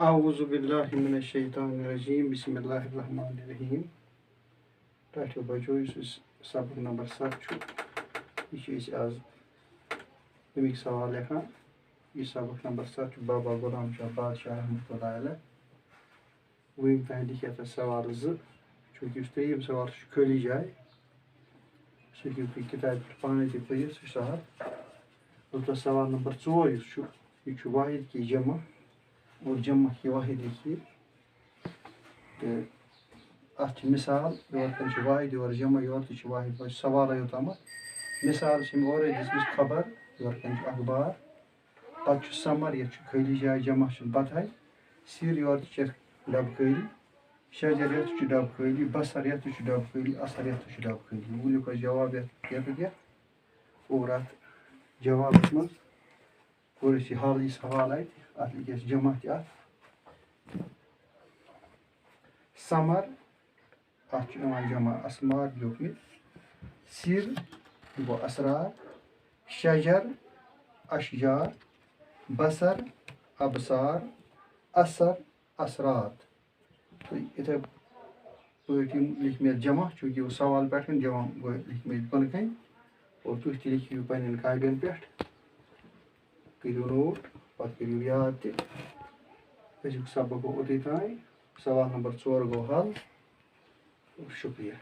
Auzu billahi mineşşeytanirracim. Bismillahirrahmanirrahim. Təhtil bacı sabıq number 7 छू यह आज अमिक सवाल लेखान यह सबक नंबर 7 बाबा गुलाम शाह बादशाह रहमतुल्लाह अलैह वह तह लिखित सवाल चूँकि त्रेयम सवाल खली जाए सो किताब पाने तह पढ़ सहल तो सवाल नंबर 4 यह वाहिद की जमा और जमा की वाहिद लिखिए तो अत मिसाल योर कन वाहिद योर जमा योर तह वाहिद सवाल योतम मिसाल और दिस खबर योर कन अखबार पे समर ये खली जाए जमा बतह सिर योर तह डब खली शजर ये डब खली बसर ये डब खली असर ये डब खली वो लिखो जवाब ये और अत जवाब मज कोर हाल यह सवाल अत लिखे जमा तह समर अत जमा असमार लिखने सिर गो असरार शजर अशजार बसर अबसार असर असरात तो इथे लिख मे जमा चूँकि वो सवाल पे जमा लिख मे बन कन और तुम तह लिखियो पे कागन पे करो नोट पे करो याद तजुक सबक गो ओत तान सवाल नंबर 4 गो हल शुक्रिया।